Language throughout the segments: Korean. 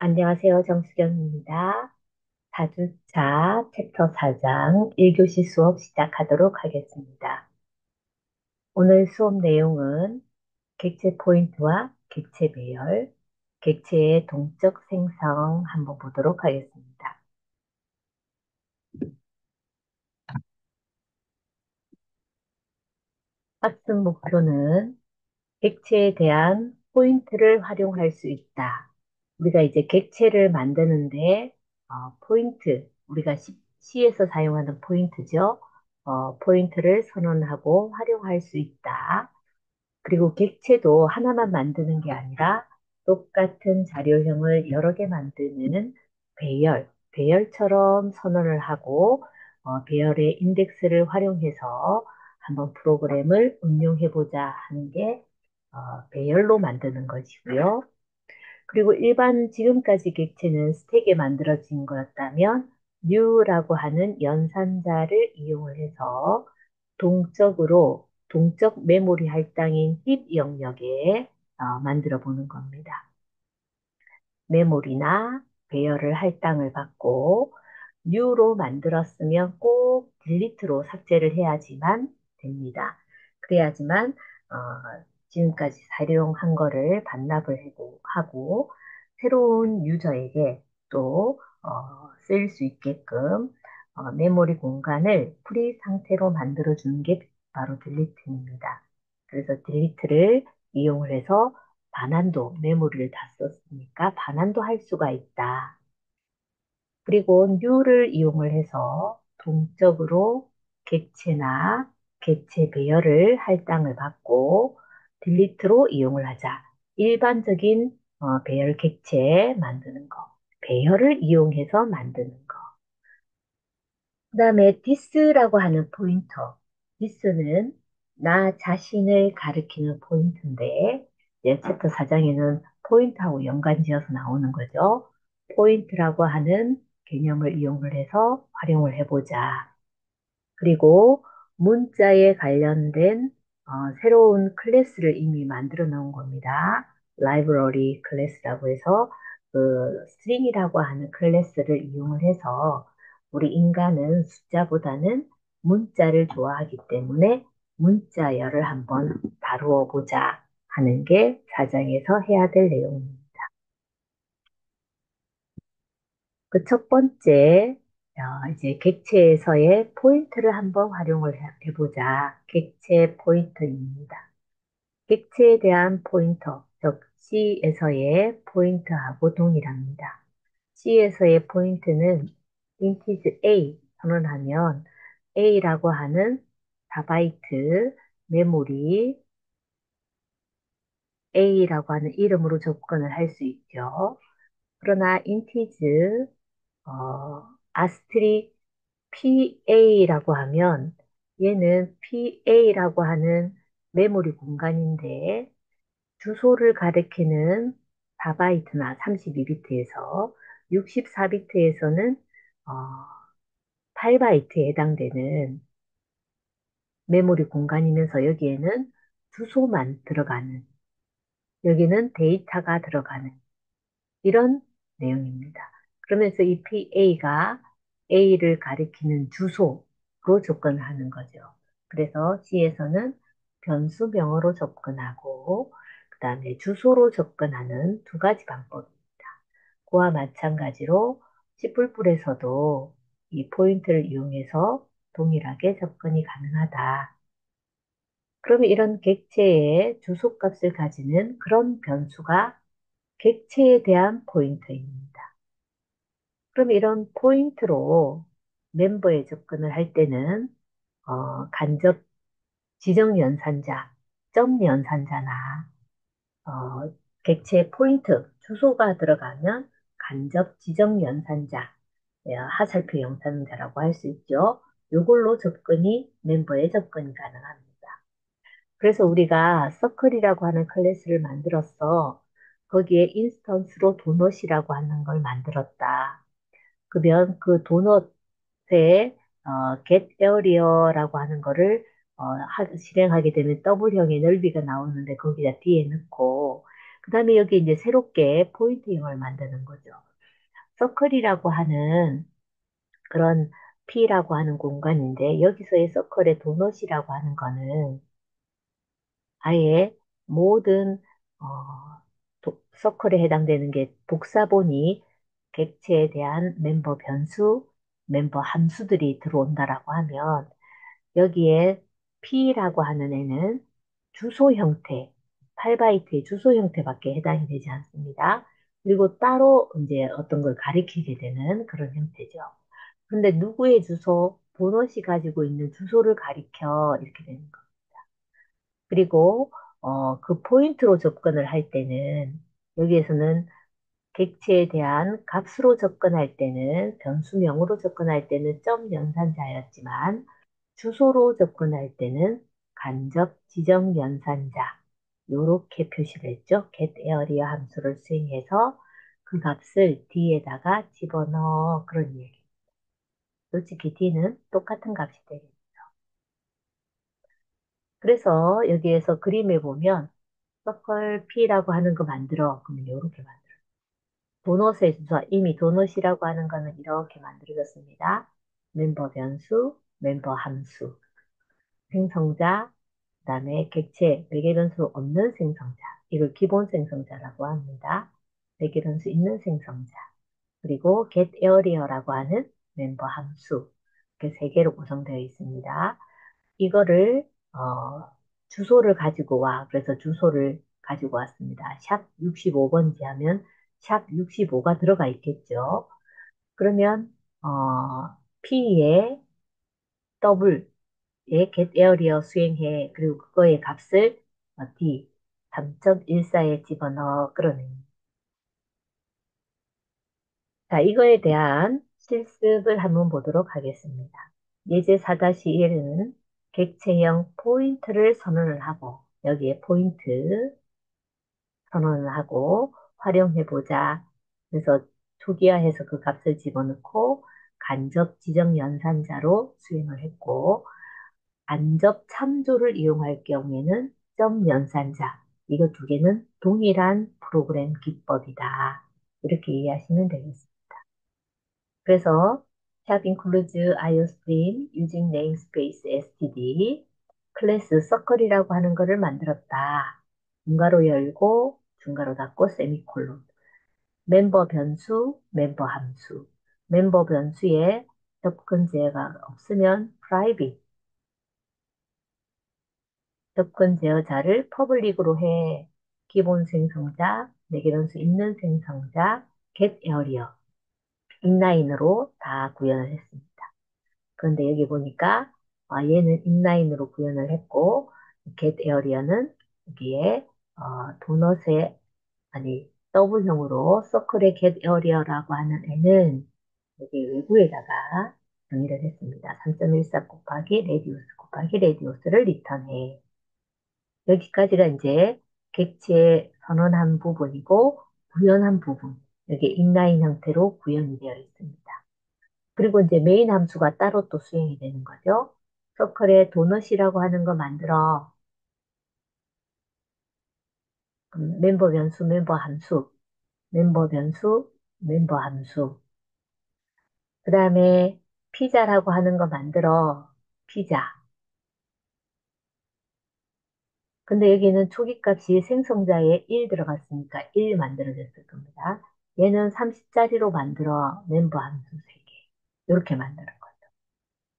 안녕하세요. 정수경입니다. 다주차 챕터 4장 1교시 수업 시작하도록 하겠습니다. 오늘 수업 내용은 객체 포인트와 객체 배열, 객체의 동적 생성 한번 보도록 하겠습니다. 학습 목표는 객체에 대한 포인트를 활용할 수 있다. 우리가 이제 객체를 만드는데 포인트, 우리가 C에서 사용하는 포인트죠. 포인트를 선언하고 활용할 수 있다. 그리고 객체도 하나만 만드는 게 아니라 똑같은 자료형을 여러 개 만드는 배열처럼 선언을 하고 배열의 인덱스를 활용해서 한번 프로그램을 응용해 보자 하는 게 배열로 만드는 것이고요. 그리고 일반 지금까지 객체는 스택에 만들어진 거였다면 new라고 하는 연산자를 이용을 해서 동적 메모리 할당인 힙 영역에 만들어 보는 겁니다. 메모리나 배열을 할당을 받고 new로 만들었으면 꼭 딜리트로 삭제를 해야지만 됩니다. 그래야지만 지금까지 사용한 거를 반납을 하고 새로운 유저에게 또 쓰일 수 있게끔 메모리 공간을 프리 상태로 만들어 주는 게 바로 딜리트입니다. 그래서 딜리트를 이용을 해서 반환도 메모리를 다 썼으니까 반환도 할 수가 있다. 그리고 new를 이용을 해서 동적으로 객체나 객체 배열을 할당을 받고 딜리트로 이용을 하자. 일반적인 배열 객체 만드는 거, 배열을 이용해서 만드는 거. 그 다음에 this라고 하는 포인터. this는 나 자신을 가리키는 포인트인데, 이제 챕터 4장에는 포인트하고 연관지어서 나오는 거죠. 포인트라고 하는 개념을 이용을 해서 활용을 해보자. 그리고 문자에 관련된 새로운 클래스를 이미 만들어 놓은 겁니다. 라이브러리 클래스라고 해서 그 string이라고 하는 클래스를 이용을 해서 우리 인간은 숫자보다는 문자를 좋아하기 때문에 문자열을 한번 다루어 보자 하는 게 사장에서 해야 될 내용입니다. 그 첫 번째, 이제 객체에서의 포인트를 한번 활용을 해보자. 객체 포인트입니다. 객체에 대한 포인터, 즉 C에서의 포인트하고 동일합니다. C에서의 포인트는 인티즈 A 선언하면 A라고 하는 4바이트 메모리 A라고 하는 이름으로 접근을 할 수 있죠. 그러나 인티즈 아스트리 PA라고 하면 얘는 PA라고 하는 메모리 공간인데 주소를 가리키는 4바이트나 32비트에서 64비트에서는 8바이트에 해당되는 메모리 공간이면서 여기에는 주소만 들어가는, 여기는 데이터가 들어가는 이런 내용입니다. 그러면서 이 PA가 A를 가리키는 주소로 접근하는 거죠. 그래서 C에서는 변수명으로 접근하고 그 다음에 주소로 접근하는 두 가지 방법입니다. 그와 마찬가지로 C++에서도 이 포인트를 이용해서 동일하게 접근이 가능하다. 그러면 이런 객체의 주소값을 가지는 그런 변수가 객체에 대한 포인터입니다. 그럼 이런 포인트로 멤버에 접근을 할 때는 간접 지정 연산자, 점 연산자나 객체 포인트 주소가 들어가면 간접 지정 연산자, 하살표 연산자라고 할 수 있죠. 이걸로 접근이 멤버에 접근이 가능합니다. 그래서 우리가 서클이라고 하는 클래스를 만들었어. 거기에 인스턴스로 도넛이라고 하는 걸 만들었다. 그러면 그 도넛에 get area라고 하는 거를 실행하게 되면 더블형의 넓이가 나오는데 거기다 뒤에 넣고 그 다음에 여기 이제 새롭게 포인트형을 만드는 거죠. 서클이라고 하는 그런 P라고 하는 공간인데 여기서의 서클의 도넛이라고 하는 거는 아예 모든 어, 서클에 해당되는 게 복사본이 객체에 대한 멤버 변수, 멤버 함수들이 들어온다라고 하면 여기에 P라고 하는 애는 주소 형태, 8바이트의 주소 형태밖에 해당이 되지 않습니다. 그리고 따로 이제 어떤 걸 가리키게 되는 그런 형태죠. 근데 누구의 주소, 보넛이 가지고 있는 주소를 가리켜 이렇게 되는 거. 그리고 그 포인트로 접근을 할 때는 여기에서는 객체에 대한 값으로 접근할 때는 변수명으로 접근할 때는 점 연산자였지만 주소로 접근할 때는 간접 지정 연산자 요렇게 표시를 했죠. get area 함수를 수행해서 그 값을 D에다가 집어넣어 그런 얘기. 솔직히 D는 똑같은 값이 되겠죠. 그래서 여기에서 그림에 보면 서클 P라고 하는 거 만들어. 그러면 이렇게 만들어. 도넛의 주소, 이미 도넛이라고 하는 거는 이렇게 만들어졌습니다. 멤버 변수, 멤버 함수, 생성자, 그 다음에 객체, 매개 변수 없는 생성자. 이걸 기본 생성자라고 합니다. 매개 변수 있는 생성자. 그리고 get area라고 하는 멤버 함수. 이렇게 세 개로 구성되어 있습니다. 이거를 주소를 가지고 와. 그래서 주소를 가지고 왔습니다. 샵 65번지 하면 샵 65가 들어가 있겠죠. 그러면 P에 더블에 get area 수행해. 그리고 그거의 값을 D 3.14에 집어넣어. 그러네. 자, 이거에 대한 실습을 한번 보도록 하겠습니다. 예제 4-1은 객체형 포인트를 선언을 하고 여기에 포인트 선언을 하고 활용해보자. 그래서 초기화해서 그 값을 집어넣고 간접 지정 연산자로 수행을 했고 간접 참조를 이용할 경우에는 점 연산자 이거 두 개는 동일한 프로그램 기법이다. 이렇게 이해하시면 되겠습니다. 그래서 샵 includes iostream using namespace std 클래스 서클이라고 하는 거를 만들었다. 중괄호 열고 중괄호 닫고 세미콜론 멤버 변수, 멤버 함수 멤버 변수에 접근 제어가 없으면 private 접근 제어자를 퍼블릭으로 해. 기본 생성자, 매개 변수 있는 생성자, get area 인라인으로 다 구현을 했습니다. 그런데 여기 보니까 얘는 인라인으로 구현을 했고 get area는 여기에 도넛의 아니 더블형으로 서클의 get area라고 하는 애는 여기 외부에다가 정의를 했습니다. 3.14 곱하기 레디우스 곱하기 레디우스를 리턴해. 여기까지가 이제 객체 선언한 부분이고 구현한 부분. 여기 인라인 형태로 구현이 되어 있습니다. 그리고 이제 메인 함수가 따로 또 수행이 되는 거죠. 서클에 도넛이라고 하는 거 만들어. 멤버 변수, 멤버 함수, 멤버 변수, 멤버 함수. 그 다음에 피자라고 하는 거 만들어. 피자. 근데 여기는 초기값이 생성자에 1 들어갔으니까 1 만들어졌을 겁니다. 얘는 30짜리로 만들어. 멤버 함수 3개. 이렇게 만드는 거죠.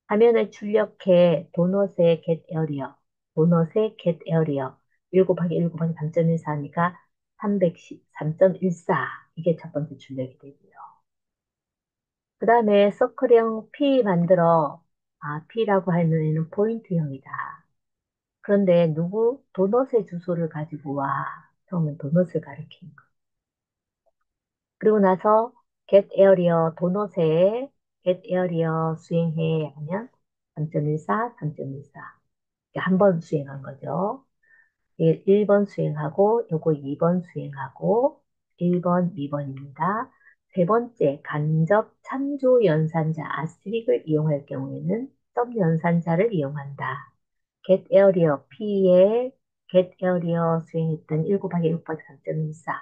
화면을 출력해 도넛의 get area, 도넛의 get area 1 곱하기 1 곱하기 3.14니까 310, 3.14 이게 첫 번째 출력이 되고요. 그 다음에 서클형 P 만들어 P라고 하는 애는 포인트형이다. 그런데 누구? 도넛의 주소를 가지고 와. 처음엔 도넛을 가리키는 거. 그리고 나서 get area 도넛에 get area 수행해 하면 3.14, 3.14 한 번 수행한 거죠. 1번 수행하고 요거 2번 수행하고 1번, 2번입니다. 세 번째 간접 참조 연산자 아스트릭을 이용할 경우에는 점 연산자를 이용한다. get area P에 get area 수행했던 1 곱하기 1 곱하기 3.14,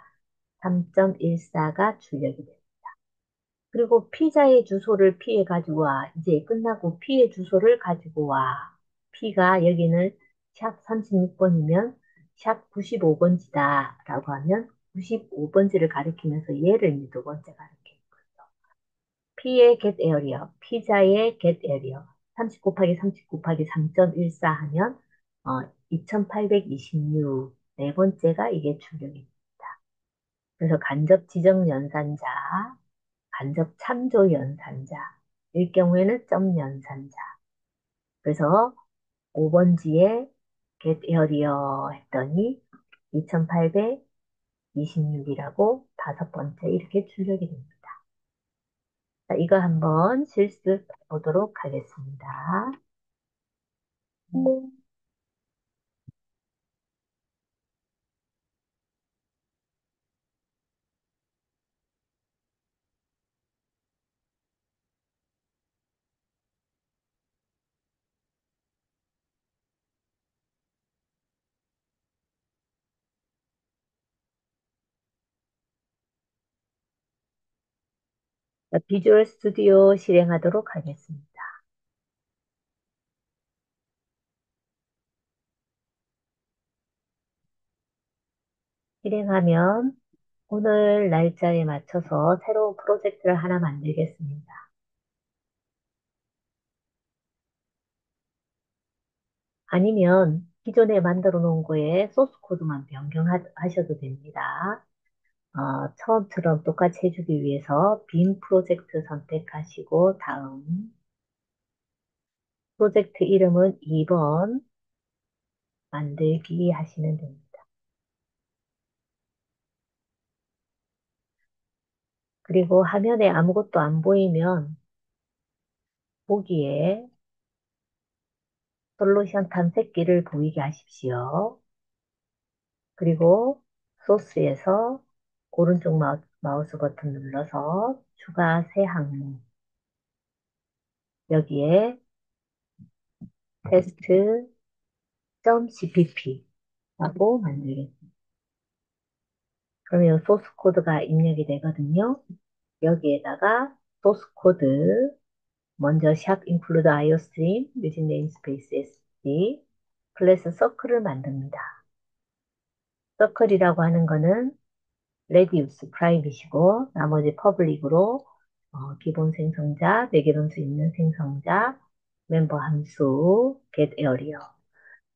3.14가 출력이 돼요. 그리고 피자의 주소를 P에 가지고 와. 이제 끝나고 P의 주소를 가지고 와. P가 여기는 샵 36번이면 샵 95번지다 라고 하면 95번지를 가리키면서 얘를 이제 두 번째 가리키는 거죠. P의 get area, 피자의 get area 30 곱하기 30 곱하기 3.14 하면 2826 네 번째가 이게 출력입니다. 그래서 간접 지정 연산자, 간접 참조 연산자, 일 경우에는 점 연산자. 그래서 5번지에 get area 했더니 2826이라고 다섯 번째 이렇게 출력이 됩니다. 자, 이거 한번 실습해 보도록 하겠습니다. 자, 비주얼 스튜디오 실행하도록 하겠습니다. 실행하면 오늘 날짜에 맞춰서 새로운 프로젝트를 하나 만들겠습니다. 아니면 기존에 만들어 놓은 거에 소스 코드만 변경하셔도 됩니다. 처음처럼 똑같이 해주기 위해서 빈 프로젝트 선택하시고 다음 프로젝트 이름은 2번 만들기 하시면 됩니다. 그리고 화면에 아무것도 안 보이면 보기에 솔루션 탐색기를 보이게 하십시오. 그리고 소스에서 오른쪽 마우스 버튼 눌러서 추가 새 항목 여기에 test.cpp 하고 만들겠습니다. 그러면 소스 코드가 입력이 되거든요. 여기에다가 소스 코드 먼저 샵 include iostream using namespace sd 클래스 서클을 만듭니다. 서클이라고 하는 거는 레디우스 프라이빗이고 나머지 퍼블릭으로 기본 생성자, 매개변수 있는 생성자, 멤버 함수, get area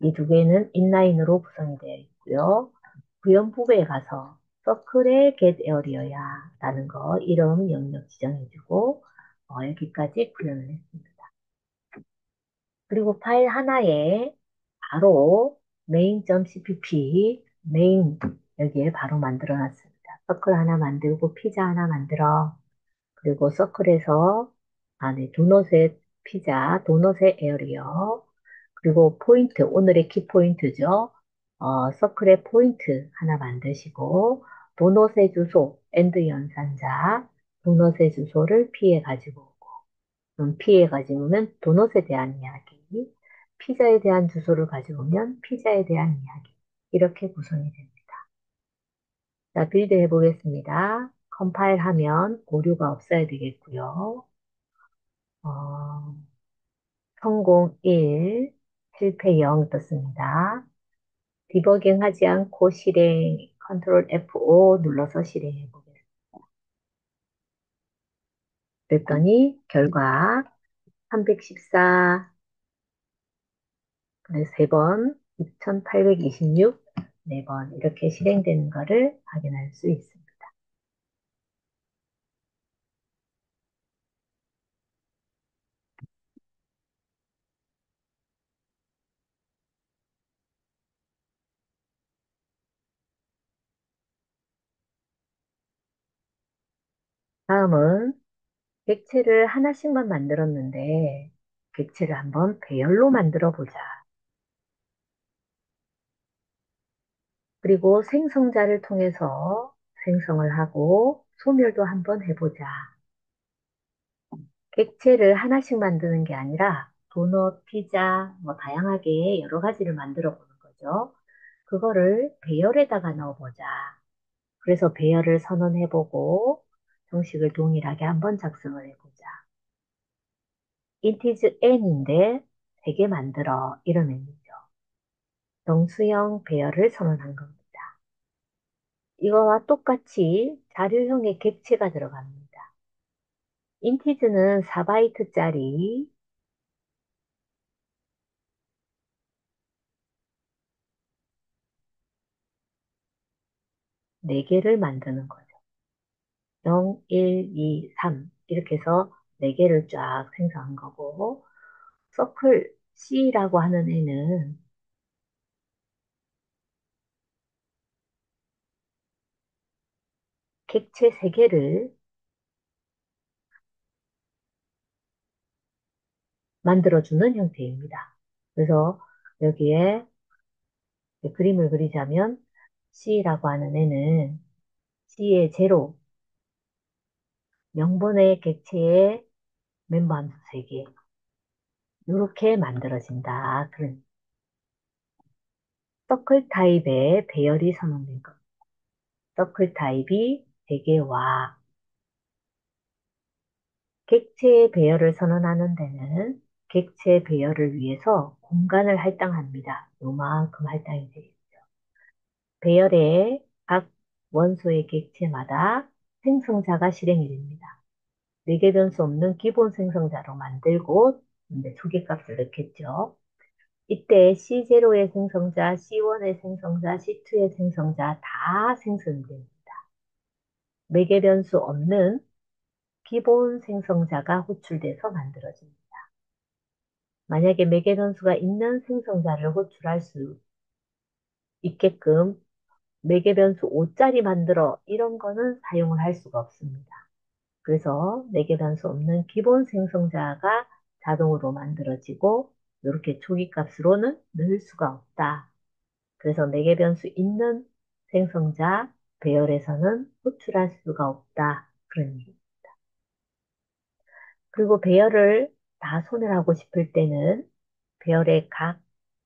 이 두 개는 인라인으로 구성이 되어 있고요. 구현부부에 가서 서클의 get area야 라는 거 이름 영역 지정해주고 여기까지 구현을 했습니다. 그리고 파일 하나에 바로 main.cpp 메인 여기에 바로 만들어 놨습니다. 서클 하나 만들고 피자 하나 만들어 그리고 서클에서 안에 도넛의 피자, 도넛의 에어리어 그리고 포인트, 오늘의 키포인트죠. 서클의 포인트 하나 만드시고 도넛의 주소, 엔드 연산자, 도넛의 주소를 피해 가지고 오고 피해 가지고 오면 도넛에 대한 이야기, 피자에 대한 주소를 가지고 오면 피자에 대한 이야기 이렇게 구성이 됩니다. 자, 빌드 해보겠습니다. 컴파일 하면 오류가 없어야 되겠고요. 어, 성공 1, 실패 0 떴습니다. 디버깅 하지 않고 실행, 컨트롤 F5 눌러서 실행해 보겠습니다. 그랬더니 결과 314, 그래서 3번, 2826, 4번 이렇게 실행되는 것을 확인할 수 있습니다. 다음은 객체를 하나씩만 만들었는데 객체를 한번 배열로 만들어 보자. 그리고 생성자를 통해서 생성을 하고 소멸도 한번 해보자. 객체를 하나씩 만드는 게 아니라 도넛, 피자, 뭐 다양하게 여러 가지를 만들어 보는 거죠. 그거를 배열에다가 넣어보자. 그래서 배열을 선언해보고 정식을 동일하게 한번 작성을 해보자. 인티즈 n인데 3개 만들어. 이런 의미죠. 정수형 배열을 선언한 겁니다. 이거와 똑같이 자료형의 객체가 들어갑니다. 인티즈는 4바이트짜리 4개를 만드는 거죠. 0, 1, 2, 3 이렇게 해서 4개를 쫙 생성한 거고 서클 C라고 하는 애는 객체 3개를 만들어주는 형태입니다. 그래서 여기에 그림을 그리자면 C라고 하는 애는 C의 제로, 명분의 객체의 멤버 함수 3개 이렇게 만들어진다. 그런 서클 타입의 배열이 선언된 것. 서클 타입이 3개와 객체의 배열을 선언하는 데는 객체 배열을 위해서 공간을 할당합니다. 요만큼 할당이 되겠죠. 배열의 각 원소의 객체마다 생성자가 실행이 됩니다. 4개 변수 없는 기본 생성자로 만들고 이제 초기값을 넣겠죠. 이때 C0의 생성자, C1의 생성자, C2의 생성자 다 생성이 됩니다. 4개 변수 없는 기본 생성자가 호출돼서 만들어집니다. 만약에 매개 변수가 있는 생성자를 호출할 수 있게끔 매개 변수 5짜리 만들어 이런 거는 사용을 할 수가 없습니다. 그래서 매개 변수 없는 기본 생성자가 자동으로 만들어지고 이렇게 초기값으로는 넣을 수가 없다. 그래서 매개 변수 있는 생성자 배열에서는 호출할 수가 없다. 그런 얘기. 그리고 배열을 다 소멸하고 싶을 때는 배열의 각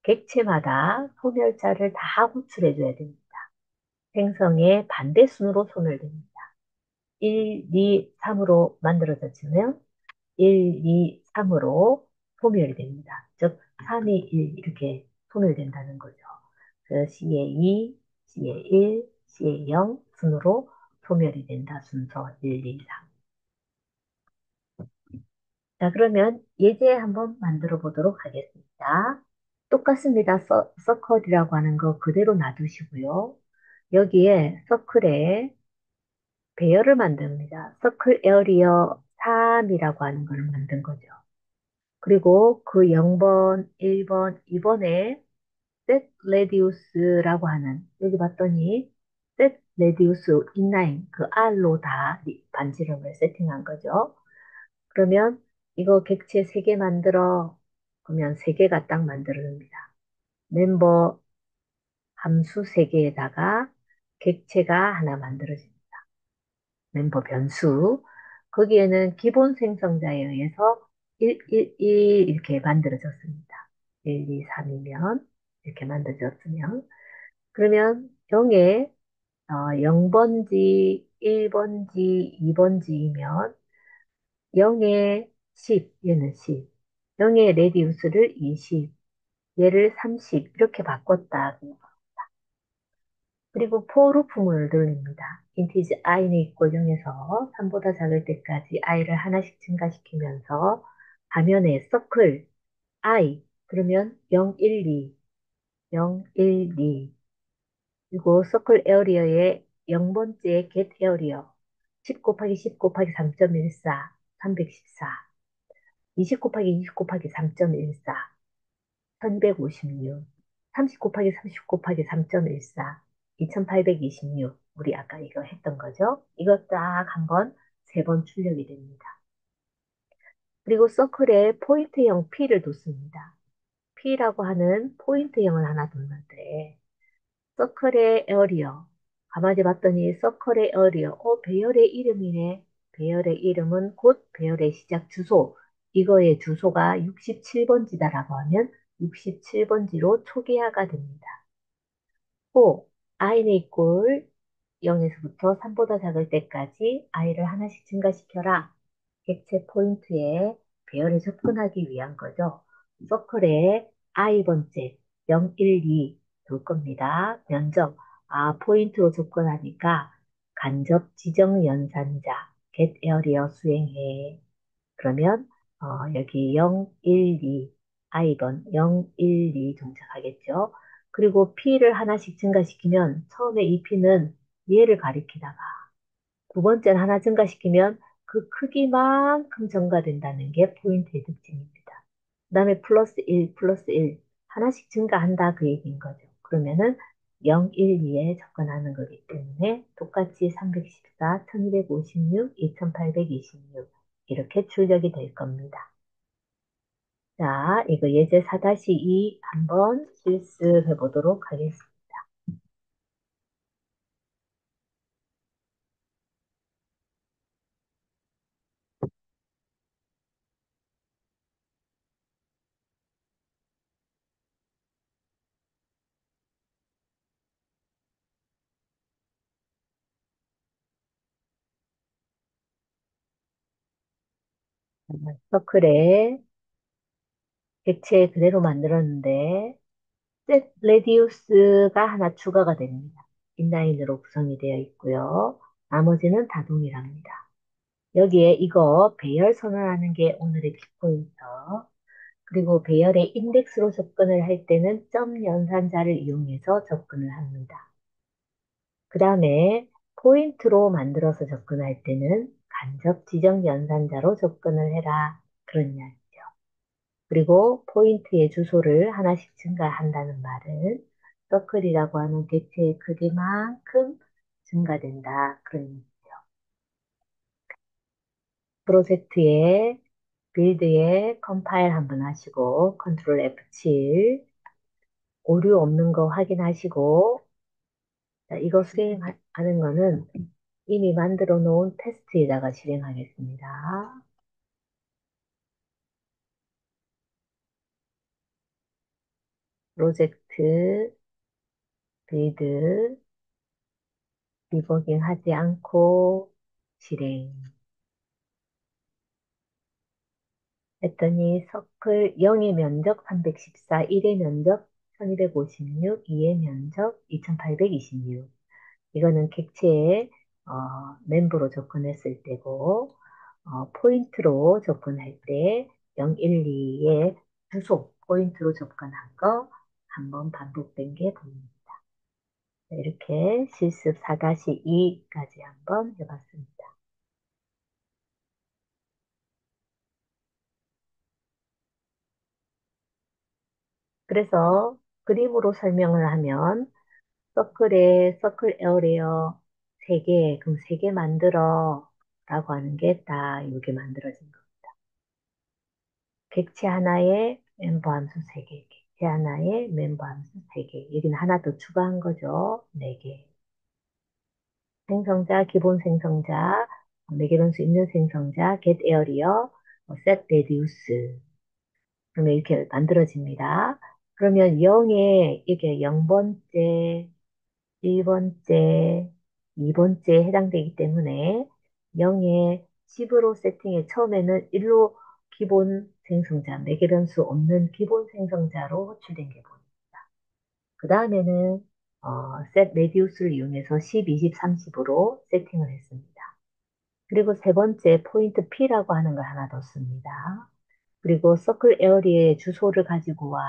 객체마다 소멸자를 다 호출해줘야 됩니다. 생성의 반대순으로 소멸됩니다. 1, 2, 3으로 만들어졌으면 1, 2, 3으로 소멸이 됩니다. 즉, 3, 2, 1 이렇게 소멸된다는 거죠. 그래서 C의 2, C의 1, C의 0 순으로 소멸이 된다. 순서 1, 2, 3. 자, 그러면 예제 한번 만들어 보도록 하겠습니다. 똑같습니다. 서클이라고 하는 거 그대로 놔두시고요. 여기에 서클에 배열을 만듭니다. 서클 에어리어 3이라고 하는 걸 만든 거죠. 그리고 그 0번, 1번, 2번에 set radius라고 하는 여기 봤더니 set radius inline 그 R로 다 반지름을 세팅한 거죠. 그러면 이거 객체 3개 만들어. 그러면 3개가 딱 만들어집니다. 멤버 함수 3개에다가 객체가 하나 만들어집니다. 멤버 변수. 거기에는 기본 생성자에 의해서 1, 1, 1 이렇게 만들어졌습니다. 1, 2, 3이면 이렇게 만들어졌으면 그러면 0에 0번지, 1번지, 2번지이면 0에 10, 얘는 10. 0의 레디우스를 20, 얘를 30 이렇게 바꿨다. 그리고 for 루프문을 돌립니다. 인티지 i는 있고 0에서 3보다 작을 때까지 i를 하나씩 증가시키면서 화면에 서클 i 그러면 0, 1, 2, 0, 1, 2 그리고 서클 에어리어의 0번째 get 에어리어 10 곱하기 10 곱하기 3.14 314 20 곱하기 20 곱하기 3.14 1256 30 곱하기 30 곱하기 3.14 2826 우리 아까 이거 했던 거죠. 이거 딱 한번 3번 출력이 됩니다. 그리고 서클에 포인트형 P를 뒀습니다. P라고 하는 포인트형을 하나 뒀는데 서클의 에어리어 가만히 봤더니 서클의 에어리어 배열의 이름이네. 배열의 이름은 곧 배열의 시작 주소 이거의 주소가 67번지다라고 하면 67번지로 초기화가 됩니다. 그리고 i는 equal 0에서부터 3보다 작을 때까지 i를 하나씩 증가시켜라. 객체 포인트에 배열에 접근하기 위한 거죠. 서클에 i 번째 0, 1, 2 둘 겁니다. 면적, 포인트로 접근하니까 간접 지정 연산자 get area 수행해. 그러면 여기 0, 1, 2 i번 0, 1, 2 동작하겠죠. 그리고 p를 하나씩 증가시키면 처음에 이 p는 얘를 가리키다가 두 번째는 하나 증가시키면 그 크기만큼 증가된다는 게 포인트의 특징입니다. 그 다음에 플러스 1, 플러스 1 하나씩 증가한다 그 얘기인 거죠. 그러면은 0, 1, 2에 접근하는 거기 때문에 똑같이 314, 1256, 2826 이렇게 출력이 될 겁니다. 자, 이거 예제 4-2 한번 실습해 보도록 하겠습니다. 서클에 객체 그대로 만들었는데 셋 레디우스가 하나 추가가 됩니다. 인라인으로 구성이 되어 있고요. 나머지는 다 동일합니다. 여기에 이거 배열 선언하는 게 오늘의 키포인터. 그리고 배열의 인덱스로 접근을 할 때는 점 연산자를 이용해서 접근을 합니다. 그 다음에 포인트로 만들어서 접근할 때는 간접 지정 연산자로 접근을 해라. 그런 이야기죠. 그리고 포인트의 주소를 하나씩 증가한다는 말은 서클이라고 하는 객체의 크기만큼 증가된다. 그런 의미죠. 프로젝트에 빌드에 컴파일 한번 하시고 컨트롤 F7 오류 없는 거 확인하시고 자, 이거 수행하는 거는 이미 만들어 놓은 테스트에다가 실행하겠습니다. 프로젝트 빌드 디버깅 하지 않고 실행 했더니 서클 0의 면적 314, 1의 면적 1256, 2의 면적 2826. 이거는 객체의 멤버로 접근했을 때고 포인트로 접근할 때 0, 1, 2의 주소 포인트로 접근한 거 한번 반복된 게 보입니다. 이렇게 실습 4-2까지 한번 해봤습니다. 그래서 그림으로 설명을 하면 서클에 서클 에어레어 3개, 그럼 3개 만들어 라고 하는 게 딱 이렇게 만들어진 거. 객체 하나에 멤버 함수 3개, 객체 하나에 멤버 함수 3개. 여기는 하나 더 추가한 거죠. 4개. 생성자, 기본 생성자, 매개 변수 있는 생성자, get area, set reduce. 그러면 이렇게 만들어집니다. 그러면 0에 이게 0번째, 1번째, 2번째에 해당되기 때문에 0에 10으로 세팅해 처음에는 1로 기본 생성자, 매개 변수 없는 기본 생성자로 호출된 게 보입니다. 그 다음에는 set radius를 이용해서 10, 20, 30으로 세팅을 했습니다. 그리고 세 번째 포인트 P라고 하는 걸 하나 뒀습니다. 그리고 서클 에어리의 주소를 가지고 와.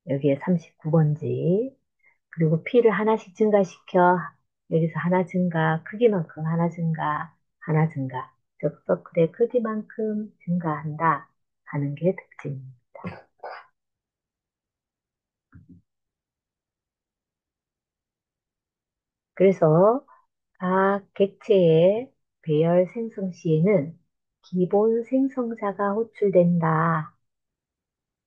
여기에 39번지. 그리고 P를 하나씩 증가시켜. 여기서 하나 증가, 크기만큼 하나 증가, 하나 증가. 즉, 서클의 크기만큼 증가한다 하는 게 특징입니다. 그래서 각 객체의 배열 생성 시에는 기본 생성자가 호출된다.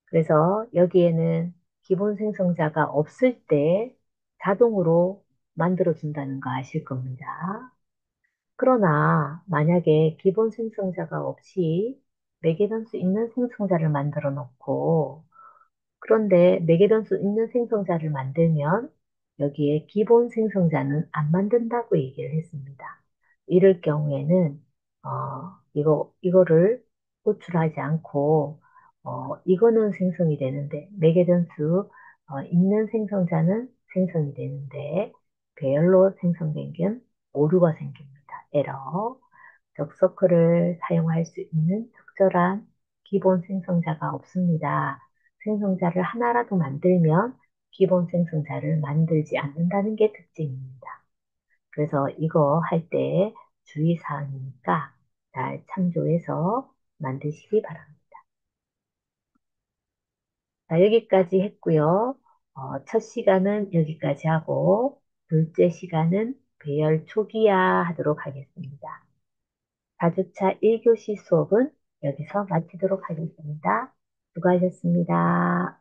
그래서 여기에는 기본 생성자가 없을 때 자동으로 만들어준다는 거 아실 겁니다. 그러나 만약에 기본 생성자가 없이 매개 변수 있는 생성자를 만들어 놓고 그런데 매개 변수 있는 생성자를 만들면 여기에 기본 생성자는 안 만든다고 얘기를 했습니다. 이럴 경우에는 이거를 호출하지 않고 이거는 생성이 되는데 매개변수 있는 생성자는 생성이 되는데 배열로 생성된 건 오류가 생깁니다. 에러. 적서클을 사용할 수 있는 적절한 기본 생성자가 없습니다. 생성자를 하나라도 만들면 기본 생성자를 만들지 않는다는 게 특징입니다. 그래서 이거 할 때 주의사항이니까 잘 참조해서 만드시기 바랍니다. 자, 여기까지 했고요. 첫 시간은 여기까지 하고 둘째 시간은 배열 초기화 하도록 하겠습니다. 4주차 1교시 수업은 여기서 마치도록 하겠습니다. 수고하셨습니다.